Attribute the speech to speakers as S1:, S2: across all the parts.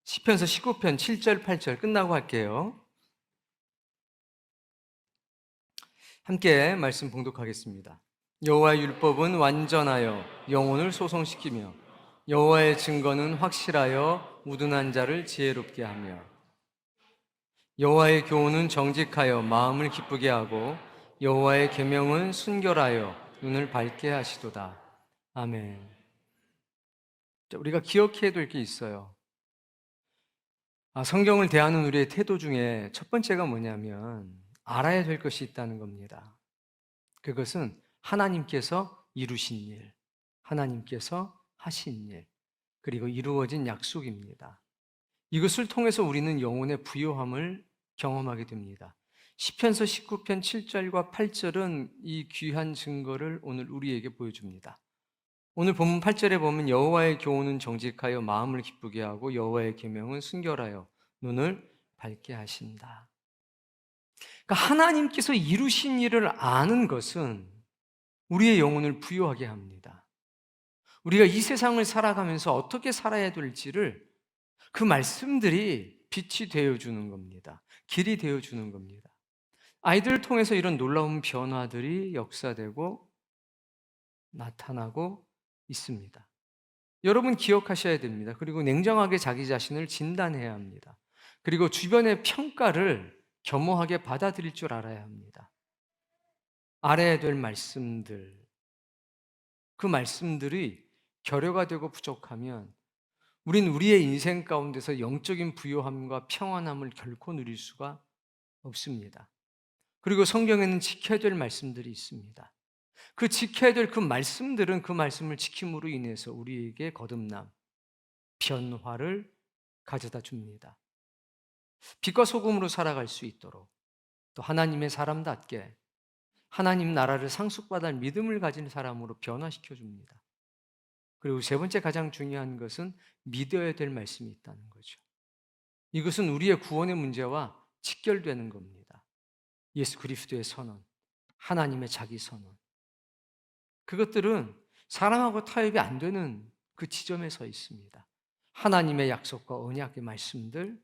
S1: 시편서 19편 7절 8절 끝나고 할게요. 함께 말씀 봉독하겠습니다. 여호와의 율법은 완전하여 영혼을 소성시키며 여호와의 증거는 확실하여 우둔한 자를 지혜롭게 하며 여호와의 교훈은 정직하여 마음을 기쁘게 하고 여호와의 계명은 순결하여 눈을 밝게 하시도다. 아멘. 자, 우리가 기억해야 될 게 있어요. 성경을 대하는 우리의 태도 중에 첫 번째가 뭐냐면 알아야 될 것이 있다는 겁니다. 그것은 하나님께서 이루신 일, 하나님께서 하신 일, 그리고 이루어진 약속입니다. 이것을 통해서 우리는 영혼의 부요함을 경험하게 됩니다. 시편서 19편 7절과 8절은 이 귀한 증거를 오늘 우리에게 보여줍니다. 오늘 본문 8절에 보면 여호와의 교훈은 정직하여 마음을 기쁘게 하고 여호와의 계명은 순결하여 눈을 밝게 하신다. 그러니까 하나님께서 이루신 일을 아는 것은 우리의 영혼을 부유하게 합니다. 우리가 이 세상을 살아가면서 어떻게 살아야 될지를 그 말씀들이 빛이 되어주는 겁니다. 길이 되어주는 겁니다. 아이들을 통해서 이런 놀라운 변화들이 역사되고 나타나고 있습니다. 여러분 기억하셔야 됩니다. 그리고 냉정하게 자기 자신을 진단해야 합니다. 그리고 주변의 평가를 겸허하게 받아들일 줄 알아야 합니다. 알아야 될 말씀들, 그 말씀들이 결여가 되고 부족하면 우린 우리의 인생 가운데서 영적인 부요함과 평안함을 결코 누릴 수가 없습니다. 그리고 성경에는 지켜야 될 말씀들이 있습니다. 그 지켜야 될 그 말씀들은 그 말씀을 지킴으로 인해서 우리에게 거듭남, 변화를 가져다 줍니다. 빛과 소금으로 살아갈 수 있도록 또 하나님의 사람답게 하나님 나라를 상속받을 믿음을 가진 사람으로 변화시켜 줍니다. 그리고 세 번째 가장 중요한 것은 믿어야 될 말씀이 있다는 거죠. 이것은 우리의 구원의 문제와 직결되는 겁니다. 예수 그리스도의 선언, 하나님의 자기 선언. 그것들은 사람하고 타협이 안 되는 그 지점에 서 있습니다. 하나님의 약속과 언약의 말씀들,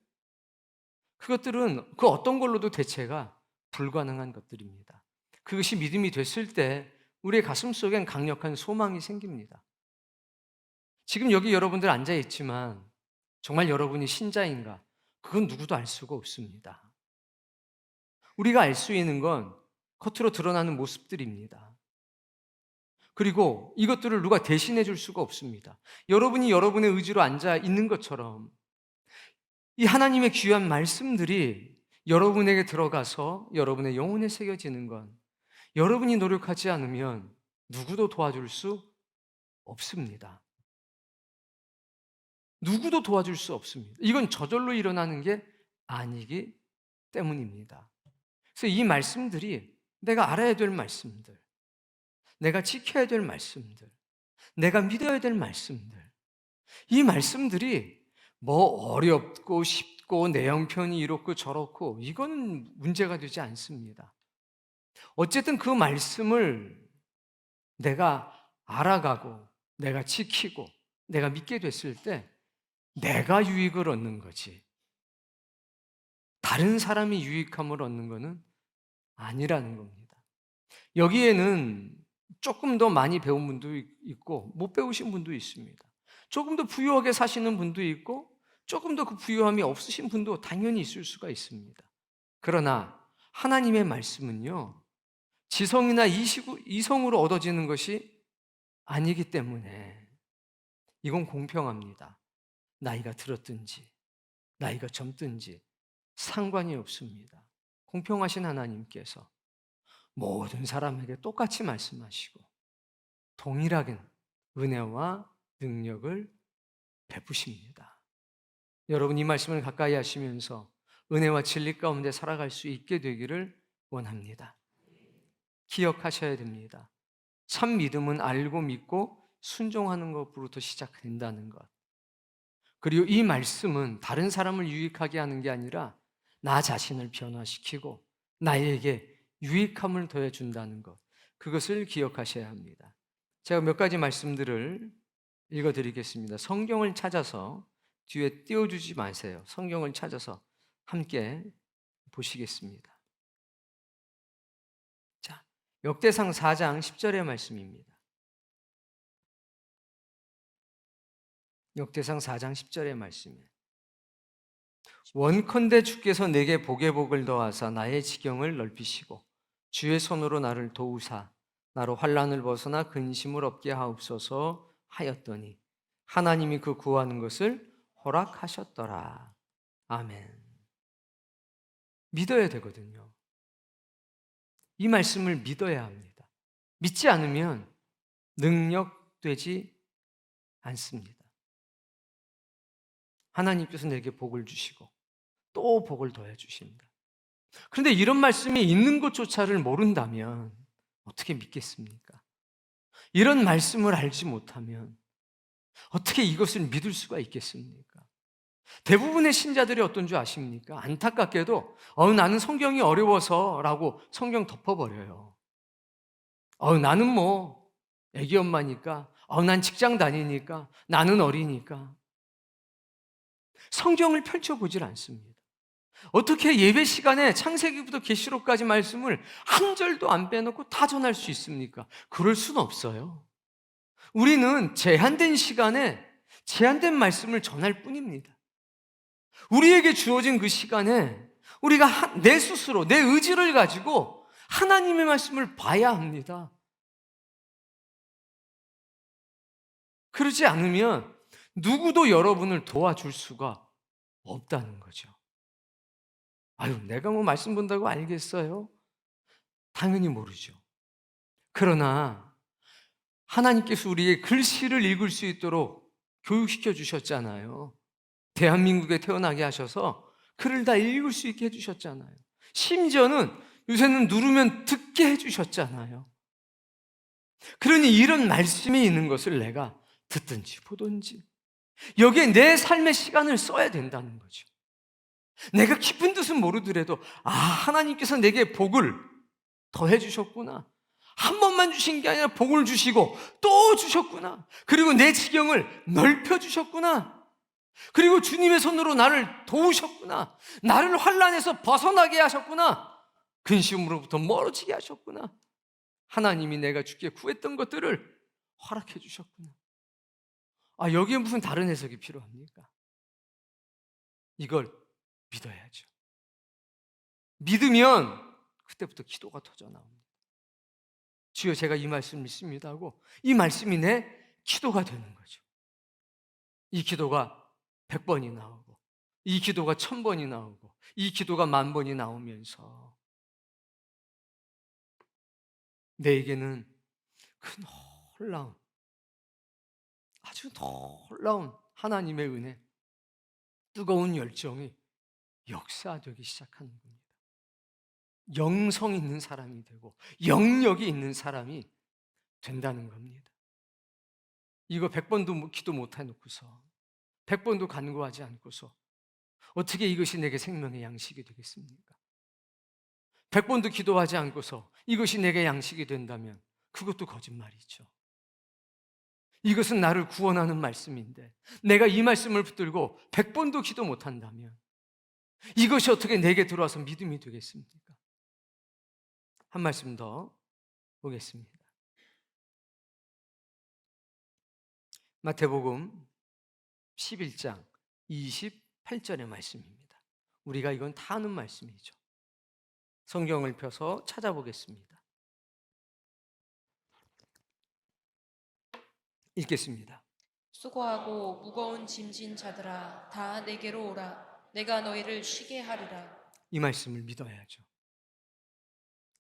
S1: 그것들은 그 어떤 걸로도 대체가 불가능한 것들입니다. 그것이 믿음이 됐을 때 우리의 가슴 속엔 강력한 소망이 생깁니다. 지금 여기 여러분들 앉아 있지만 정말 여러분이 신자인가? 그건 누구도 알 수가 없습니다. 우리가 알 수 있는 건 겉으로 드러나는 모습들입니다. 그리고 이것들을 누가 대신해 줄 수가 없습니다. 여러분이 여러분의 의지로 앉아 있는 것처럼 이 하나님의 귀한 말씀들이 여러분에게 들어가서 여러분의 영혼에 새겨지는 건 여러분이 노력하지 않으면 누구도 도와줄 수 없습니다. 누구도 도와줄 수 없습니다. 이건 저절로 일어나는 게 아니기 때문입니다. 그래서 이 말씀들이 내가 알아야 될 말씀들, 내가 지켜야 될 말씀들, 내가 믿어야 될 말씀들, 이 말씀들이 뭐 어렵고 쉽고 내 형편이 이렇고 저렇고 이거는 문제가 되지 않습니다. 어쨌든 그 말씀을 내가 알아가고 내가 지키고 내가 믿게 됐을 때 내가 유익을 얻는 거지 다른 사람이 유익함을 얻는 것은 아니라는 겁니다. 여기에는 조금 더 많이 배운 분도 있고 못 배우신 분도 있습니다. 조금 더 부유하게 사시는 분도 있고 조금 더 그 부유함이 없으신 분도 당연히 있을 수가 있습니다. 그러나 하나님의 말씀은요, 지성이나 이성으로 얻어지는 것이 아니기 때문에 이건 공평합니다. 나이가 들었든지 나이가 젊든지 상관이 없습니다. 공평하신 하나님께서 모든 사람에게 똑같이 말씀하시고 동일하게 은혜와 능력을 베푸십니다. 여러분 이 말씀을 가까이 하시면서 은혜와 진리 가운데 살아갈 수 있게 되기를 원합니다. 기억하셔야 됩니다. 참 믿음은 알고 믿고 순종하는 것부터 시작된다는 것. 그리고 이 말씀은 다른 사람을 유익하게 하는 게 아니라 나 자신을 변화시키고 나에게 유익함을 더해준다는 것. 그것을 기억하셔야 합니다. 제가 몇 가지 말씀들을 읽어드리겠습니다. 성경을 찾아서 뒤에 띄워주지 마세요. 성경을 찾아서 함께 보시겠습니다. 자, 역대상 4장 10절의 말씀입니다. 역대상 4장 10절의 말씀이에요. 원컨대 주께서 내게 복에 복을 더하사 나의 지경을 넓히시고 주의 손으로 나를 도우사 나로 환난을 벗어나 근심을 없게 하옵소서 하였더니 하나님이 그 구하는 것을 허락하셨더라. 아멘. 믿어야 되거든요. 이 말씀을 믿어야 합니다. 믿지 않으면 능력되지 않습니다. 하나님께서 내게 복을 주시고 또 복을 더해 주신다. 그런데 이런 말씀이 있는 것조차를 모른다면 어떻게 믿겠습니까? 이런 말씀을 알지 못하면 어떻게 이것을 믿을 수가 있겠습니까? 대부분의 신자들이 어떤 줄 아십니까? 안타깝게도 나는 성경이 어려워서 라고 성경 덮어버려요. 나는 뭐 애기 엄마니까, 난 직장 다니니까, 나는 어리니까. 성경을 펼쳐보질 않습니다. 어떻게 예배 시간에 창세기부터 계시록까지 말씀을 한 절도 안 빼놓고 다 전할 수 있습니까? 그럴 수는 없어요. 우리는 제한된 시간에 제한된 말씀을 전할 뿐입니다. 우리에게 주어진 그 시간에 우리가 내 스스로 내 의지를 가지고 하나님의 말씀을 봐야 합니다. 그러지 않으면 누구도 여러분을 도와줄 수가 없다는 거죠. 내가 뭐 말씀 본다고 알겠어요? 당연히 모르죠. 그러나 하나님께서 우리의 글씨를 읽을 수 있도록 교육시켜 주셨잖아요. 대한민국에 태어나게 하셔서 글을 다 읽을 수 있게 해주셨잖아요. 심지어는 요새는 누르면 듣게 해주셨잖아요. 그러니 이런 말씀이 있는 것을 내가 듣든지 보든지 여기에 내 삶의 시간을 써야 된다는 거죠. 내가 깊은 뜻은 모르더라도 하나님께서 내게 복을 더해 주셨구나. 한 번만 주신 게 아니라 복을 주시고 또 주셨구나. 그리고 내 지경을 넓혀 주셨구나. 그리고 주님의 손으로 나를 도우셨구나. 나를 환난에서 벗어나게 하셨구나. 근심으로부터 멀어지게 하셨구나. 하나님이 내가 주께 구했던 것들을 허락해 주셨구나. 여기에 무슨 다른 해석이 필요합니까? 이걸 믿어야죠. 믿으면 그때부터 기도가 터져 나옵니다. 주여, 제가 이 말씀 믿습니다 하고 이 말씀이 내 기도가 되는 거죠. 이 기도가 100번이 나오고 이 기도가 1000번이 나오고 이 기도가 10,000번이 나오면서 내게는 그 놀라운, 아주 놀라운 하나님의 은혜, 뜨거운 열정이 역사되기 시작하는 겁니다. 영성 있는 사람이 되고 영역이 있는 사람이 된다는 겁니다. 이거 100번도 기도 못 해놓고서 100번도 간구하지 않고서 어떻게 이것이 내게 생명의 양식이 되겠습니까? 100번도 기도하지 않고서 이것이 내게 양식이 된다면 그것도 거짓말이죠. 이것은 나를 구원하는 말씀인데 내가 이 말씀을 붙들고 100번도 기도 못한다면 이것이 어떻게 내게 들어와서 믿음이 되겠습니까? 한 말씀 더 보겠습니다. 마태복음 11장 28절의 말씀입니다. 우리가 이건 다 아는 말씀이죠. 성경을 펴서 찾아보겠습니다. 읽겠습니다.
S2: 수고하고 무거운 짐진 자들아 다 내게로 오라. 내가 너희를 쉬게 하리라.
S1: 이 말씀을 믿어야죠.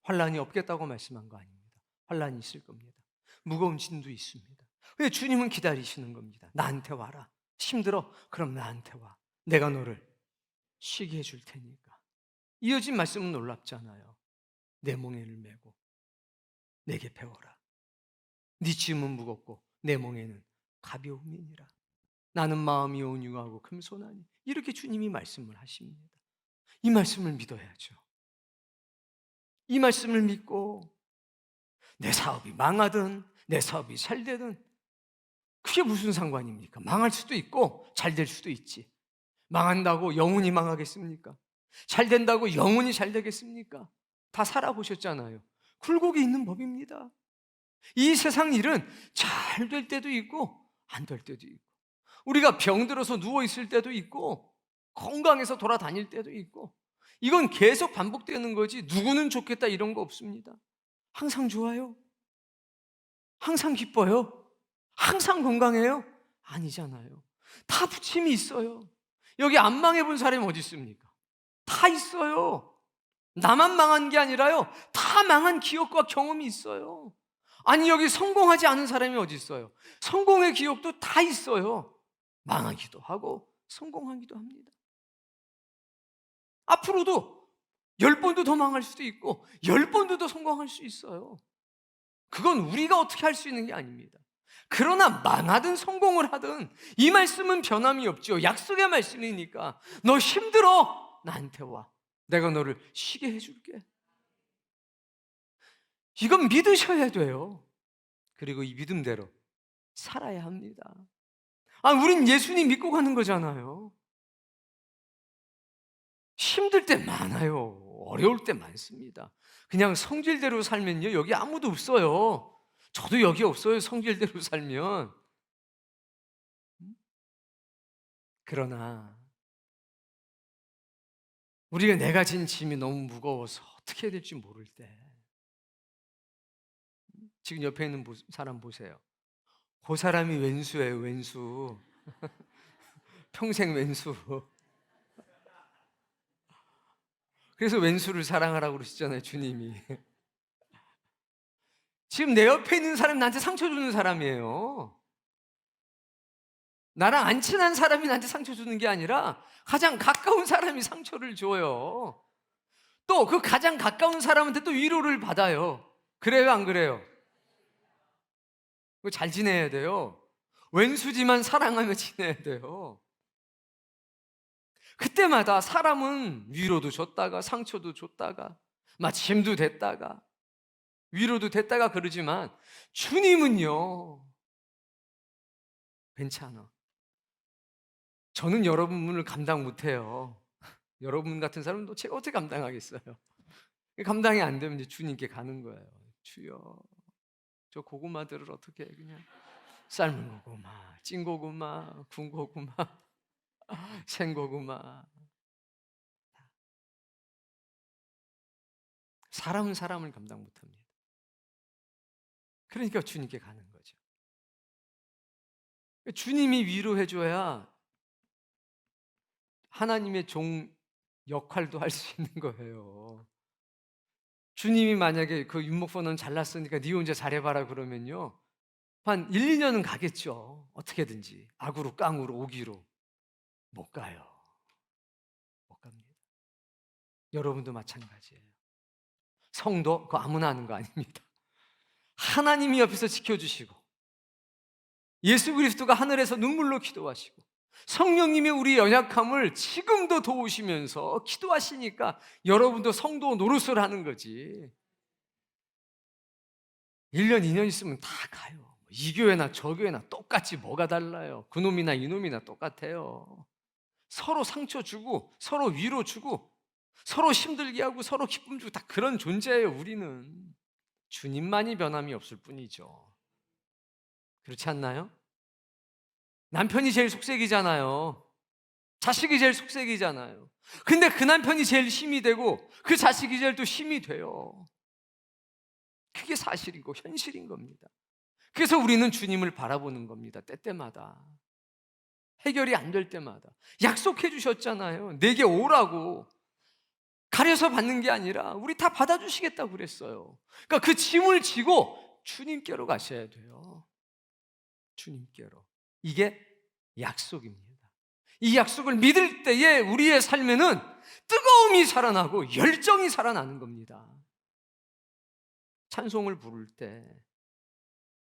S1: 환난이 없겠다고 말씀한 거 아닙니다. 환난이 있을 겁니다. 무거운 짐도 있습니다. 왜 주님은 기다리시는 겁니다. 나한테 와라. 힘들어? 그럼 나한테 와. 내가 너를 쉬게 해줄 테니까. 이어진 말씀은 놀랍잖아요. 내 멍에를 메고 내게 배워라. 네 짐은 무겁고 내 멍에는 가벼움이니라. 나는 마음이 온유하고 금손하니. 이렇게 주님이 말씀을 하십니다. 이 말씀을 믿어야죠. 이 말씀을 믿고 내 사업이 망하든 내 사업이 잘 되든 그게 무슨 상관입니까? 망할 수도 있고 잘 될 수도 있지. 망한다고 영혼이 망하겠습니까? 잘 된다고 영혼이 잘 되겠습니까? 다 살아보셨잖아요. 굴곡이 있는 법입니다. 이 세상 일은 잘 될 때도 있고 안 될 때도 있고, 우리가 병들어서 누워 있을 때도 있고 건강해서 돌아다닐 때도 있고, 이건 계속 반복되는 거지 누구는 좋겠다 이런 거 없습니다. 항상 좋아요? 항상 기뻐요? 항상 건강해요? 아니잖아요. 다 부침이 있어요. 여기 안 망해본 사람이 어디 있습니까? 다 있어요. 나만 망한 게 아니라요, 다 망한 기억과 경험이 있어요. 아니, 여기 성공하지 않은 사람이 어디 있어요? 성공의 기억도 다 있어요. 망하기도 하고 성공하기도 합니다. 앞으로도 10번도 더 망할 수도 있고 10번도 더 성공할 수 있어요. 그건 우리가 어떻게 할 수 있는 게 아닙니다. 그러나 망하든 성공을 하든 이 말씀은 변함이 없죠. 약속의 말씀이니까 너 힘들어, 나한테 와. 내가 너를 쉬게 해줄게. 이건 믿으셔야 돼요. 그리고 이 믿음대로 살아야 합니다. 우린 예수님 믿고 가는 거잖아요. 힘들 때 많아요. 어려울 때 많습니다. 그냥 성질대로 살면요, 여기 아무도 없어요. 저도 여기 없어요, 성질대로 살면. 그러나 우리가 내가 진 짐이 너무 무거워서 어떻게 해야 될지 모를 때, 지금 옆에 있는 사람 보세요. 그 사람이 왼수예요, 왼수. 평생 왼수. 그래서 왼수를 사랑하라고 그러시잖아요, 주님이. 지금 내 옆에 있는 사람이 나한테 상처 주는 사람이에요. 나랑 안 친한 사람이 나한테 상처 주는 게 아니라 가장 가까운 사람이 상처를 줘요. 또 그 가장 가까운 사람한테 또 위로를 받아요. 그래요, 안 그래요? 그거 잘 지내야 돼요. 왼수지만 사랑하며 지내야 돼요. 그때마다 사람은 위로도 줬다가 상처도 줬다가 마치 힘도 됐다가 위로도 됐다가 그러지만, 주님은요, 괜찮아. 저는 여러분을 감당 못해요. 여러분 같은 사람도 제가 어떻게 감당하겠어요? 감당이 안 되면 이제 주님께 가는 거예요. 주여, 저 고구마들을 어떻게 그냥 삶은 고구마, 찐 고구마, 군 고구마, 생고구마. 사람은 사람을 감당 못합니다. 그러니까 주님께 가는 거죠. 주님이 위로해줘야 하나님의 종 역할도 할 수 있는 거예요. 주님이 만약에 그 윤목포는 잘났으니까 네 혼자 잘해봐라 그러면요, 한 1, 2년은 가겠죠. 어떻게든지 악으로 깡으로 오기로. 못 가요. 못 갑니다. 여러분도 마찬가지예요. 성도 그거 아무나 하는 거 아닙니다. 하나님이 옆에서 지켜주시고 예수 그리스도가 하늘에서 눈물로 기도하시고 성령님이 우리 연약함을 지금도 도우시면서 기도하시니까 여러분도 성도 노릇을 하는 거지. 1년, 2년 있으면 다 가요. 이 교회나 저 교회나 똑같이 뭐가 달라요? 그놈이나 이놈이나 똑같아요. 서로 상처 주고 서로 위로 주고 서로 힘들게 하고 서로 기쁨 주고 다 그런 존재예요. 우리는 주님만이 변함이 없을 뿐이죠. 그렇지 않나요? 남편이 제일 속색이잖아요. 자식이 제일 속색이잖아요. 근데 그 남편이 제일 힘이 되고 그 자식이 제일 또 힘이 돼요. 그게 사실이고 현실인 겁니다. 그래서 우리는 주님을 바라보는 겁니다. 때때마다. 해결이 안 될 때마다. 약속해 주셨잖아요. 내게 오라고. 가려서 받는 게 아니라 우리 다 받아주시겠다고 그랬어요. 그러니까 그 짐을 지고 주님께로 가셔야 돼요. 주님께로. 이게 약속입니다. 이 약속을 믿을 때에 우리의 삶에는 뜨거움이 살아나고 열정이 살아나는 겁니다. 찬송을 부를 때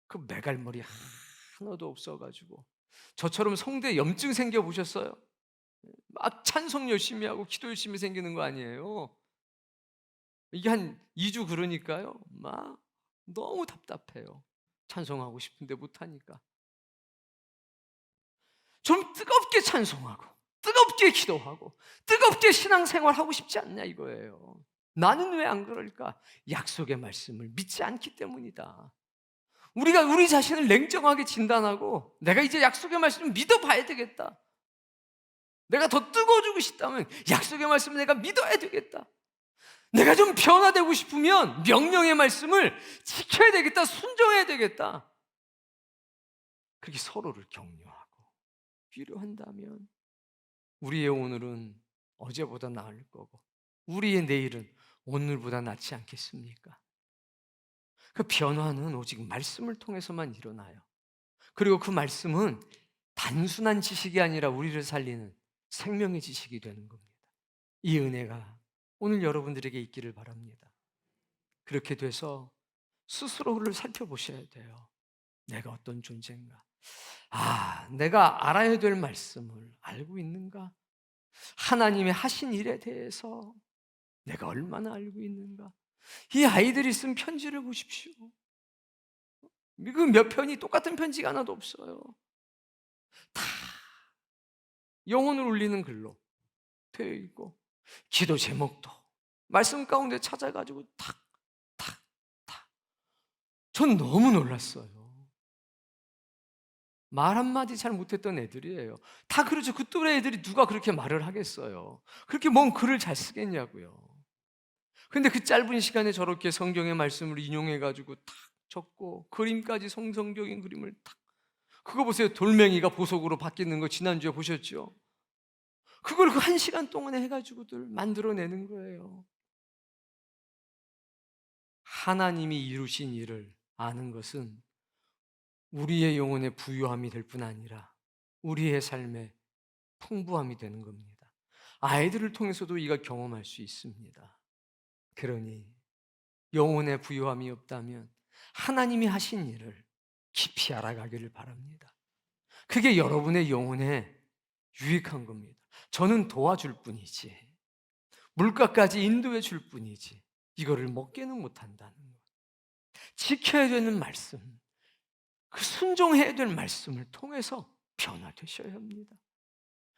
S1: 그 매갈머리 하나도 없어가지고, 저처럼 성대에 염증 생겨보셨어요? 막 찬송 열심히 하고 기도 열심히 생기는 거 아니에요? 이게 한 2주 그러니까요, 막 너무 답답해요. 찬송하고 싶은데 못하니까. 좀 뜨겁게 찬송하고 뜨겁게 기도하고 뜨겁게 신앙생활하고 싶지 않냐 이거예요. 나는 왜 안 그럴까? 약속의 말씀을 믿지 않기 때문이다. 우리가 우리 자신을 냉정하게 진단하고 내가 이제 약속의 말씀을 믿어봐야 되겠다. 내가 더 뜨거워지고 싶다면 약속의 말씀을 내가 믿어야 되겠다. 내가 좀 변화되고 싶으면 명령의 말씀을 지켜야 되겠다. 순종해야 되겠다. 그렇게 서로를 격려하고 위로한다면 우리의 오늘은 어제보다 나을 거고 우리의 내일은 오늘보다 낫지 않겠습니까? 그 변화는 오직 말씀을 통해서만 일어나요. 그리고 그 말씀은 단순한 지식이 아니라 우리를 살리는 생명의 지식이 되는 겁니다. 이 은혜가 오늘 여러분들에게 있기를 바랍니다. 그렇게 돼서 스스로를 살펴보셔야 돼요. 내가 어떤 존재인가? 내가 알아야 될 말씀을 알고 있는가? 하나님의 하신 일에 대해서 내가 얼마나 알고 있는가? 이 아이들이 쓴 편지를 보십시오. 그 몇 편이 똑같은 편지가 하나도 없어요. 다 영혼을 울리는 글로 되어 있고 기도 제목도 말씀 가운데 찾아가지고 탁. 전 너무 놀랐어요. 말 한마디 잘 못했던 애들이에요. 다 그렇죠. 그 또래 애들이 누가 그렇게 말을 하겠어요. 그렇게 뭔 글을 잘 쓰겠냐고요. 근데 그 짧은 시간에 저렇게 성경의 말씀을 인용해가지고 탁 적고 그림까지 성성적인 그림을 탁. 그거 보세요. 돌멩이가 보석으로 바뀌는 거 지난주에 보셨죠? 그걸 그 1시간 동안에 해가지고들 만들어내는 거예요. 하나님이 이루신 일을 아는 것은 우리의 영혼의 부유함이 될 뿐 아니라 우리의 삶의 풍부함이 되는 겁니다. 아이들을 통해서도 이가 경험할 수 있습니다. 그러니 영혼의 부유함이 없다면 하나님이 하신 일을 깊이 알아가기를 바랍니다. 그게 여러분의 영혼에 유익한 겁니다. 저는 도와줄 뿐이지 물가까지 인도해 줄 뿐이지 이거를 먹게는 못한다는 것. 지켜야 되는 말씀, 그 순종해야 될 말씀을 통해서 변화되셔야 합니다.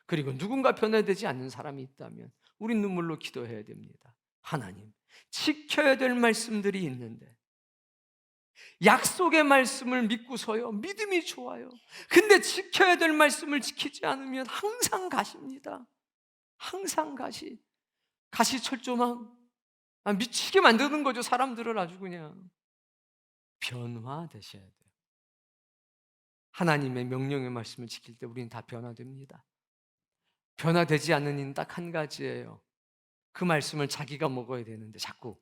S1: 그리고 누군가 변화되지 않는 사람이 있다면 우리 눈물로 기도해야 됩니다. 하나님, 지켜야 될 말씀들이 있는데 약속의 말씀을 믿고서요 믿음이 좋아요. 근데 지켜야 될 말씀을 지키지 않으면 항상 가십니다. 항상 가시철조망 미치게 만드는 거죠. 사람들을 아주 그냥. 변화되셔야 돼요. 하나님의 명령의 말씀을 지킬 때 우리는 다 변화됩니다. 변화되지 않는 이는 딱 한 가지예요. 그 말씀을 자기가 먹어야 되는데 자꾸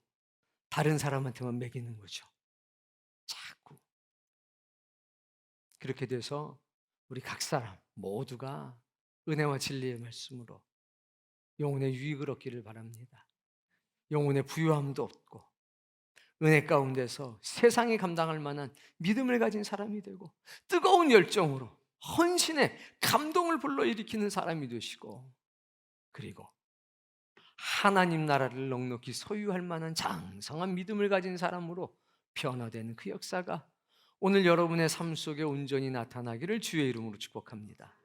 S1: 다른 사람한테만 먹이는 거죠. 자꾸. 그렇게 돼서 우리 각 사람 모두가 은혜와 진리의 말씀으로 영혼의 유익을 얻기를 바랍니다. 영혼의 부유함도 얻고 은혜 가운데서 세상이 감당할 만한 믿음을 가진 사람이 되고 뜨거운 열정으로 헌신의 감동을 불러일으키는 사람이 되시고 그리고 하나님 나라를 넉넉히 소유할 만한 장성한 믿음을 가진 사람으로 변화되는 그 역사가 오늘 여러분의 삶 속에 온전히 나타나기를 주의 이름으로 축복합니다.